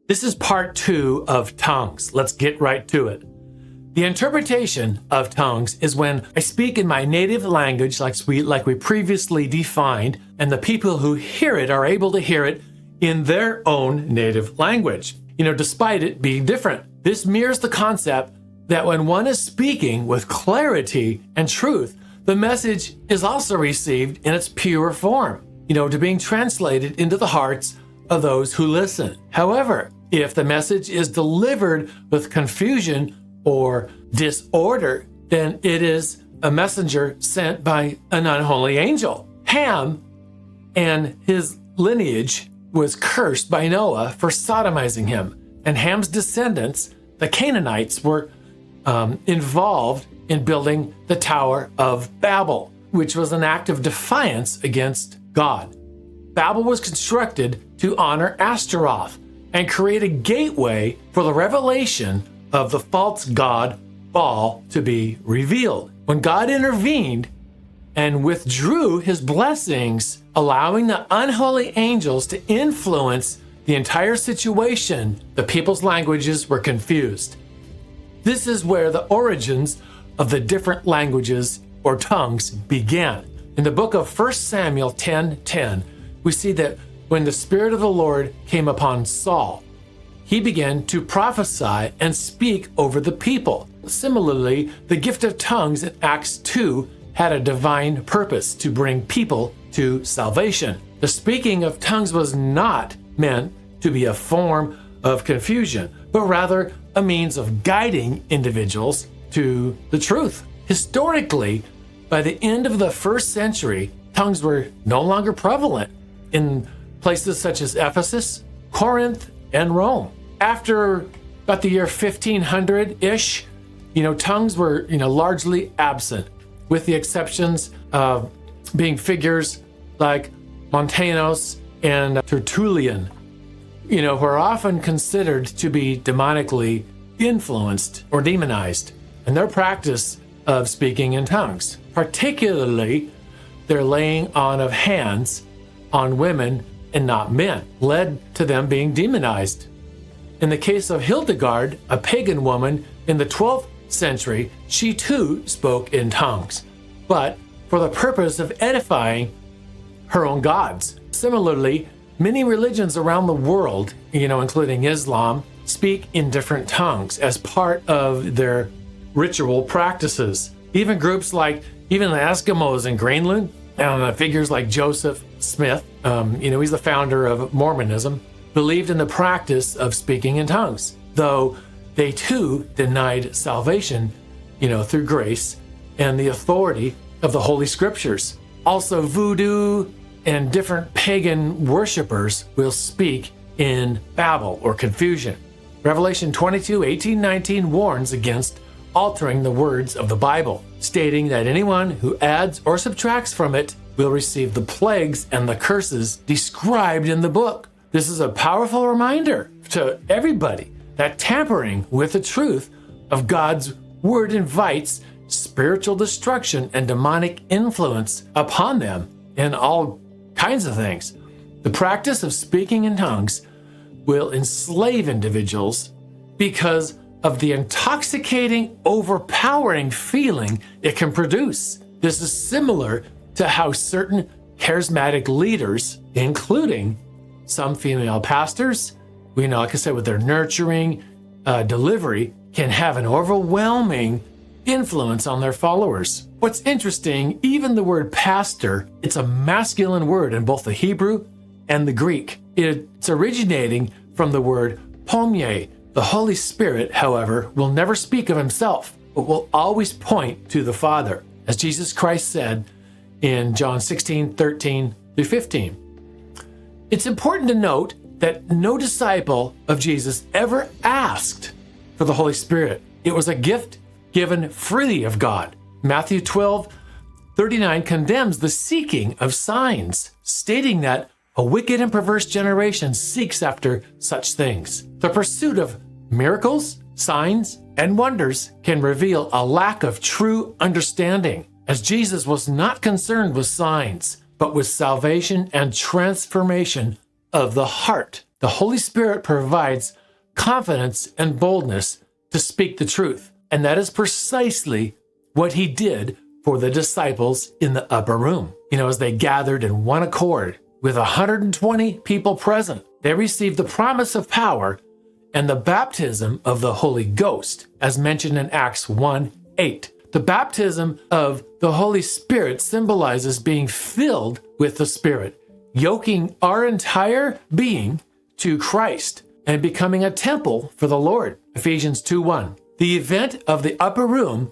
This is part 2 of tongues. Let's get right to it. The interpretation of tongues is when I speak in my native language, like we previously defined, and the people who hear it are able to hear it in their own native language, despite it being different. This mirrors the concept that when one is speaking with clarity and truth, the message is also received in its pure form, to being translated into the hearts of those who listen. However, if the message is delivered with confusion or disorder, then it is a messenger sent by an unholy angel. Ham and his lineage was cursed by Noah for sodomizing him, and Ham's descendants, the Canaanites, were involved in building the Tower of Babel, which was an act of defiance against God. Babel was constructed to honor Ashtaroth and create a gateway for the revelation of the false god Baal to be revealed. When God intervened and withdrew his blessings, allowing the unholy angels to influence the entire situation, the people's languages were confused. This is where the origins of the different languages or tongues began. In the book of 1 Samuel 10:10, we see that when the Spirit of the Lord came upon Saul, he began to prophesy and speak over the people. Similarly, the gift of tongues in Acts 2 had a divine purpose to bring people to salvation. The speaking of tongues was not meant to be a form of confusion, but rather a means of guiding individuals to the truth. Historically, by the end of the 1st century, tongues were no longer prevalent in places such as Ephesus, Corinth, and Rome. After about the year 1500-ish, tongues were, largely absent, with the exceptions of being figures like Montanus and Tertullian, who are often considered to be demonically influenced or demonized in their practice of speaking in tongues, particularly their laying on of hands on women and not men, led to them being demonized. In the case of Hildegard, a pagan woman in the 12th century, she too spoke in tongues, but for the purpose of edifying her own gods. Similarly, many religions around the world, including Islam, speak in different tongues as part of their ritual practices. Even groups like the Eskimos in Greenland, and figures like Joseph Smith, he's the founder of Mormonism, believed in the practice of speaking in tongues, though they too denied salvation, through grace and the authority of the Holy Scriptures. Also, voodoo and different pagan worshipers will speak in babel or confusion. Revelation 22:18-19 warns against altering the words of the Bible, stating that anyone who adds or subtracts from it will receive the plagues and the curses described in the book. This is a powerful reminder to everybody that tampering with the truth of God's word invites spiritual destruction and demonic influence upon them in all kinds of things. The practice of speaking in tongues will enslave individuals because of the intoxicating, overpowering feeling it can produce. This is similar to how certain charismatic leaders, including some female pastors, like I said, with their nurturing delivery, can have an overwhelming influence on their followers. What's interesting, even the word pastor, it's a masculine word in both the Hebrew and the Greek. It's originating from the word pomye. The Holy Spirit, however, will never speak of himself, but will always point to the Father, as Jesus Christ said in John 16:13-15. It's important to note that no disciple of Jesus ever asked for the Holy Spirit. It was a gift given freely of God. Matthew 12:39 condemns the seeking of signs, stating that a wicked and perverse generation seeks after such things. The pursuit of miracles, signs, and wonders can reveal a lack of true understanding, as Jesus was not concerned with signs, but with salvation and transformation of the heart. The Holy Spirit provides confidence and boldness to speak the truth. And that is precisely what he did for the disciples in the upper room. As they gathered in one accord with 120 people present, they received the promise of power and the baptism of the Holy Ghost, as mentioned in Acts 1:8. The baptism of the Holy Spirit symbolizes being filled with the Spirit, yoking our entire being to Christ and becoming a temple for the Lord. Ephesians 2:1. The event of the upper room,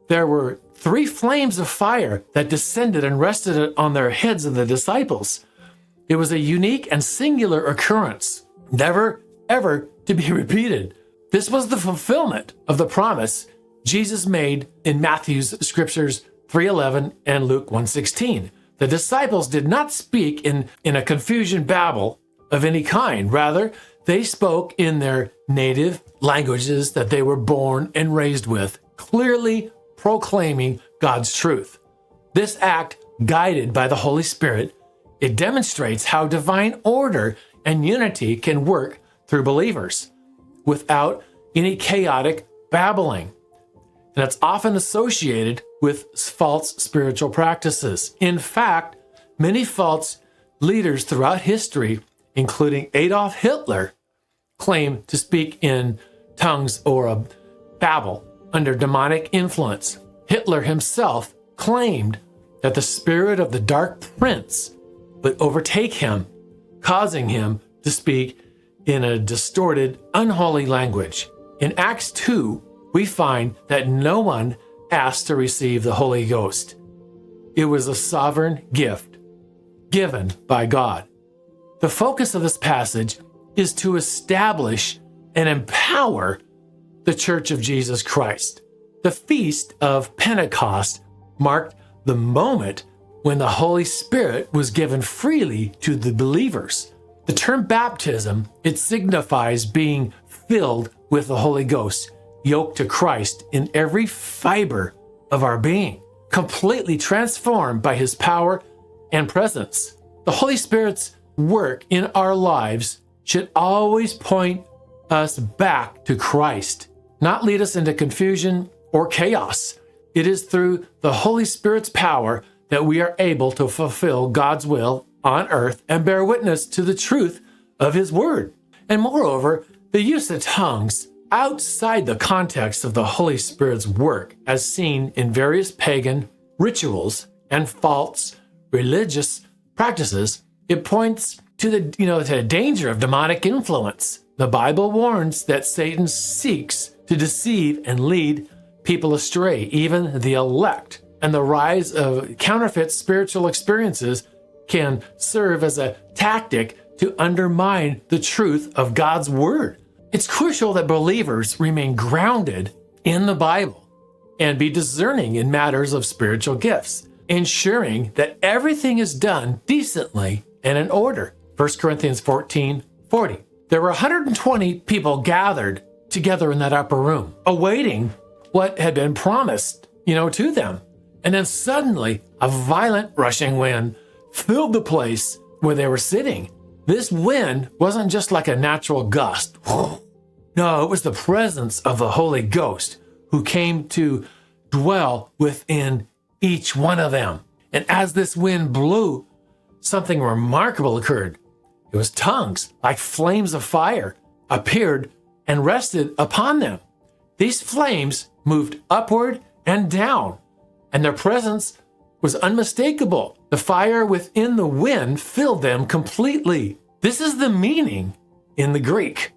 there were 3 flames of fire that descended and rested on their heads of the disciples. It was a unique and singular occurrence, never, ever to be repeated. This was the fulfillment of the promise Jesus made in Matthew's scriptures 3:11 and Luke 1:16. The disciples did not speak in a confusion babble of any kind. Rather, they spoke in their native languages that they were born and raised with, clearly proclaiming God's truth. This act, guided by the Holy Spirit, it demonstrates how divine order and unity can work through believers without any chaotic babbling. And it's often associated with false spiritual practices. In fact, many false leaders throughout history, including Adolf Hitler, claim to speak in tongues or a babble under demonic influence. Hitler himself claimed that the spirit of the dark prince would overtake him, causing him to speak in a distorted, unholy language. In Acts 2, we find that no one asked to receive the Holy Ghost. It was a sovereign gift given by God. The focus of this passage is to establish and empower the Church of Jesus Christ. The Feast of Pentecost marked the moment when the Holy Spirit was given freely to the believers. The term baptism, it signifies being filled with the Holy Ghost, yoked to Christ in every fiber of our being, completely transformed by his power and presence. The Holy Spirit's work in our lives should always point us back to Christ, not lead us into confusion or chaos. It is through the Holy Spirit's power that we are able to fulfill God's will on earth and bear witness to the truth of his word. And moreover, the use of tongues outside the context of the Holy Spirit's work, as seen in various pagan rituals and false religious practices, it points to the danger of demonic influence. The Bible warns that Satan seeks to deceive and lead people astray, even the elect. And the rise of counterfeit spiritual experiences can serve as a tactic to undermine the truth of God's word. It's crucial that believers remain grounded in the Bible and be discerning in matters of spiritual gifts, ensuring that everything is done decently and in order. 1 Corinthians 14:40. There were 120 people gathered together in that upper room, awaiting what had been promised, to them. And then suddenly, a violent rushing wind filled the place where they were sitting. This wind wasn't just like a natural gust. No, it was the presence of the Holy Ghost who came to dwell within each one of them. And as this wind blew, something remarkable occurred. It was tongues, like flames of fire, appeared and rested upon them. These flames moved upward and down, and their presence was unmistakable. The fire within the wind filled them completely. This is the meaning in the Greek.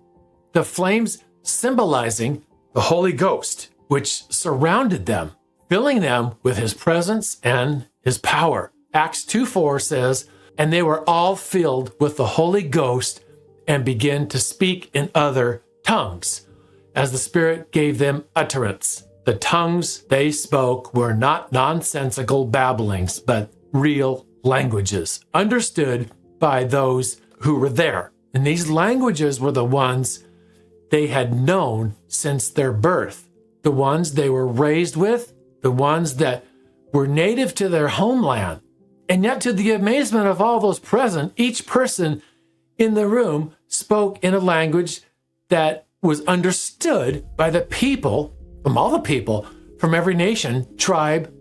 The flames symbolizing the Holy Ghost, which surrounded them, filling them with his presence and his power. Acts 2:4 says, "And they were all filled with the Holy Ghost and began to speak in other tongues, as the Spirit gave them utterance." The tongues they spoke were not nonsensical babblings, but real languages, understood by those who were there. And these languages were the ones they had known since their birth, the ones they were raised with, the ones that were native to their homeland. And yet, to the amazement of all those present, each person in the room spoke in a language that was understood by the people, from all the people, from every nation, tribe,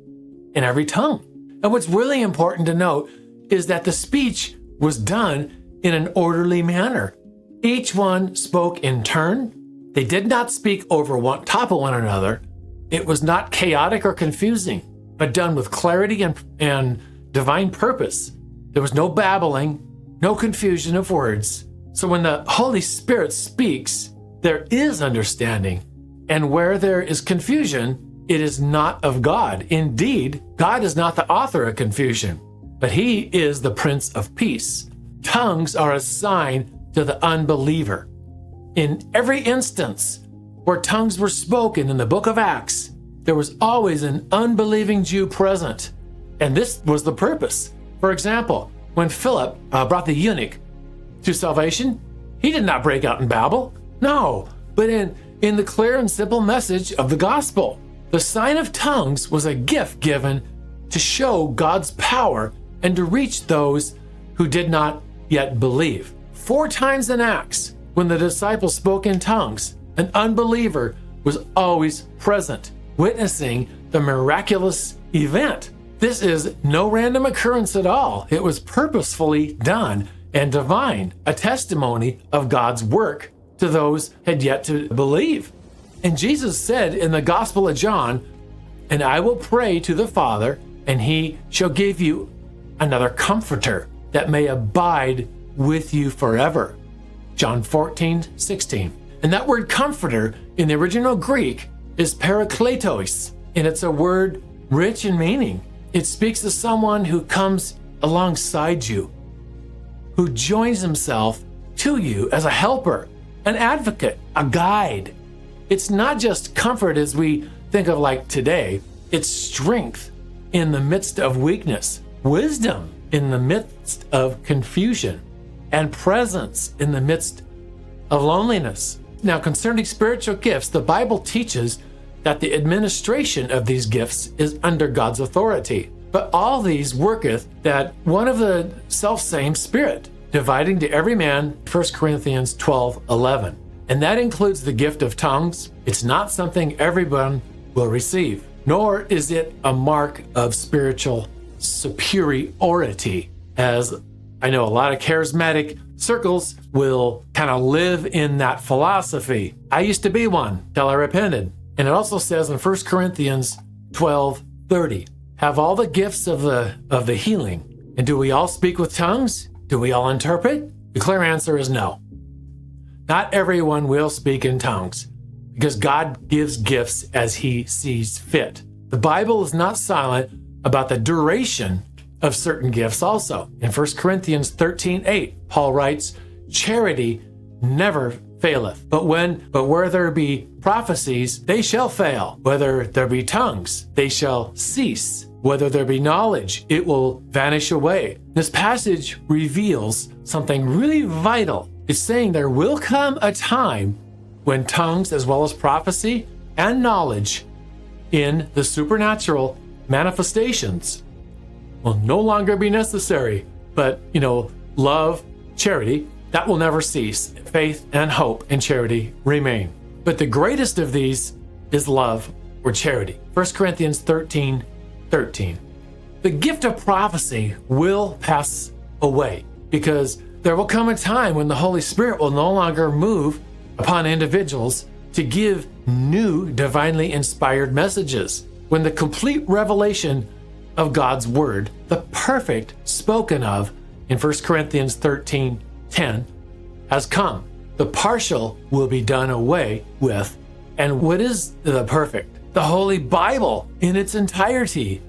and every tongue. And what's really important to note is that the speech was done in an orderly manner. Each one spoke in turn. They did not speak over top of one another. It was not chaotic or confusing, but done with clarity and divine purpose. There was no babbling, no confusion of words. So when the Holy Spirit speaks, there is understanding. And where there is confusion, it is not of God. Indeed, God is not the author of confusion, but He is the Prince of Peace. Tongues are a sign to the unbeliever. In every instance where tongues were spoken in the book of Acts, there was always an unbelieving Jew present. And this was the purpose. For example, when Philip brought the eunuch to salvation, he did not break out in babble. No, but in the clear and simple message of the gospel. The sign of tongues was a gift given to show God's power and to reach those who did not yet believe. 4 times in Acts, when the disciples spoke in tongues, an unbeliever was always present, witnessing the miraculous event. This is no random occurrence at all. It was purposefully done and divine, a testimony of God's work to those who had yet to believe. And Jesus said in the Gospel of John, "And I will pray to the Father, and He shall give you another comforter that may abide with you forever." John 14:16. And that word comforter in the original Greek is parakletos, and it's a word rich in meaning. It speaks of someone who comes alongside you, who joins himself to you as a helper, an advocate, a guide. It's not just comfort as we think of like today. It's strength in the midst of weakness, wisdom in the midst of confusion, and presence in the midst of loneliness. Now, concerning spiritual gifts, the Bible teaches that the administration of these gifts is under God's authority. But all these worketh that one of the selfsame Spirit, dividing to every man, 1 Corinthians 12:11. And that includes the gift of tongues. It's not something everyone will receive, nor is it a mark of spiritual superiority, as I know a lot of charismatic circles will kind of live in that philosophy. I used to be one till I repented. And it also says in 1 Corinthians 12:30, have all the gifts of the healing. And do we all speak with tongues? Do we all interpret? The clear answer is no. Not everyone will speak in tongues, because God gives gifts as He sees fit. The Bible is not silent about the duration of certain gifts also. In 1 Corinthians 13:8, Paul writes, charity never faileth, but where there be prophecies, they shall fail. Whether there be tongues, they shall cease. Whether there be knowledge, it will vanish away. This passage reveals something really vital. It's saying there will come a time when tongues, as well as prophecy and knowledge in the supernatural manifestations, will no longer be necessary. But, love, charity, that will never cease. Faith and hope and charity remain. But the greatest of these is love or charity. 1 Corinthians 13:13. The gift of prophecy will pass away, because there will come a time when the Holy Spirit will no longer move upon individuals to give new divinely inspired messages. When the complete revelation of God's word, the perfect spoken of in 1 Corinthians 13:10, has come, the partial will be done away with. And what is the perfect? The Holy Bible in its entirety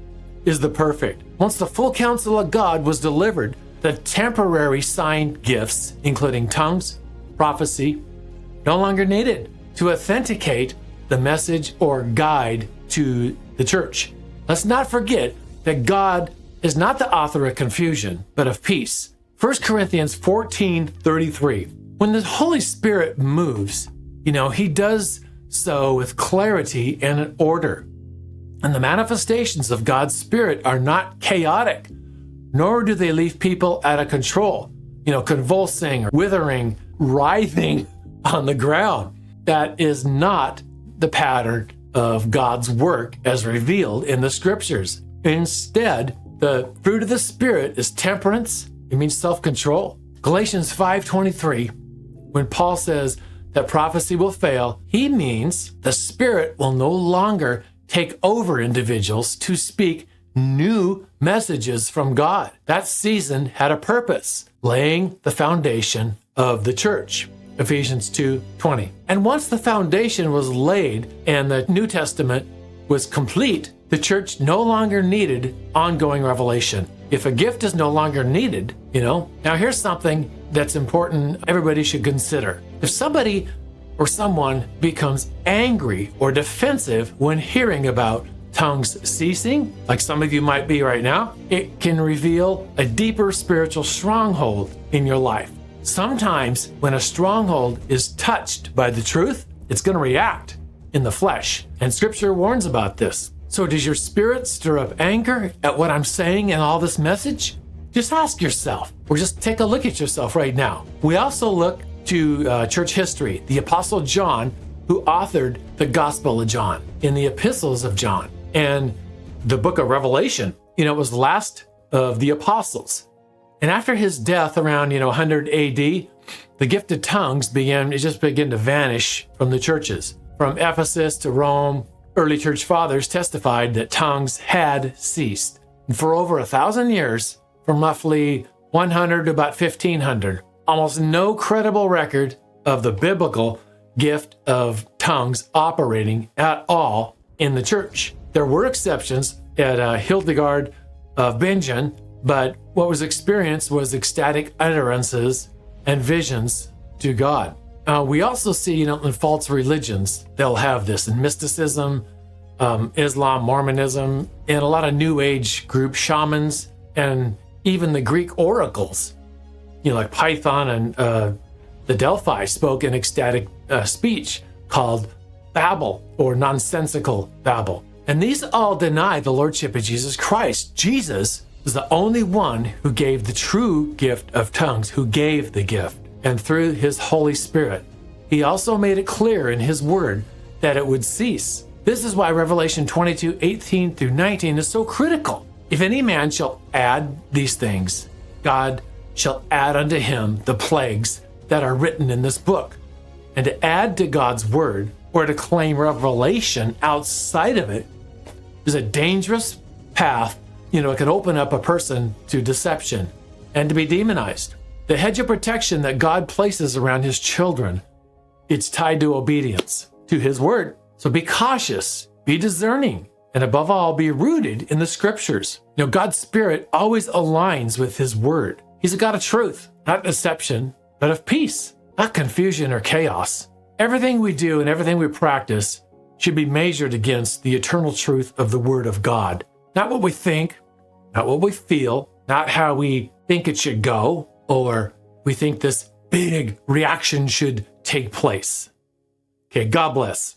is the perfect. Once the full counsel of God was delivered, the temporary sign gifts, including tongues, prophecy, no longer needed to authenticate the message or guide to the church. Let's not forget that God is not the author of confusion, but of peace. 1 Corinthians 14:33. When the Holy Spirit moves, He does so with clarity and an order. And the manifestations of God's Spirit are not chaotic, nor do they leave people out of control, convulsing or withering writhing on the ground. That is not the pattern of God's work as revealed in the scriptures. Instead, the fruit of the Spirit is temperance. It means self-control. Galatians 5:23, when Paul says that prophecy will fail, he means the Spirit will no longer take over individuals to speak new messages from God. That season had a purpose, laying the foundation of the church. Ephesians 2:20. And once the foundation was laid and the New Testament was complete, the church no longer needed ongoing revelation. If a gift is no longer needed, now here's something that's important everybody should consider. If somebody or someone becomes angry or defensive when hearing about tongues ceasing, like some of you might be right now, it can reveal a deeper spiritual stronghold in your life. Sometimes when a stronghold is touched by the truth, it's going to react in the flesh. And scripture warns about this. So does your spirit stir up anger at what I'm saying in all this message? Just ask yourself, or just take a look at yourself right now. We also look to church history. The Apostle John, who authored the Gospel of John in the epistles of John and the book of Revelation, it was the last of the apostles. And after his death around 100 AD, the gift of tongues began to vanish from the churches. From Ephesus to Rome, early church fathers testified that tongues had ceased. And for over 1,000 years, from roughly 100 to about 1,500, almost no credible record of the biblical gift of tongues operating at all in the church. There were exceptions at Hildegard of Bingen, but what was experienced was ecstatic utterances and visions to God. We also see, in false religions, they'll have this in mysticism, Islam, Mormonism, and a lot of New Age groups, shamans, and even the Greek oracles, like Python and the Delphi spoke an ecstatic speech called Babel or nonsensical Babel. And these all deny the Lordship of Jesus Christ. Jesus is the only one who gave the true gift of tongues, who gave the gift. And through his Holy Spirit, he also made it clear in his word that it would cease. This is why Revelation 22:18 through 19 is so critical. If any man shall add these things, God shall add unto him the plagues that are written in this book. And to add to God's word or to claim revelation outside of it is a dangerous path. It can open up a person to deception and to be demonized. The hedge of protection that God places around his children, it's tied to obedience to his word. So be cautious, be discerning, and above all, be rooted in the scriptures. God's Spirit always aligns with his word. He's a God of truth, not deception, but of peace, not confusion or chaos. Everything we do and everything we practice should be measured against the eternal truth of the word of God. Not what we think, not what we feel, not how we think it should go, or we think this big reaction should take place. Okay, God bless.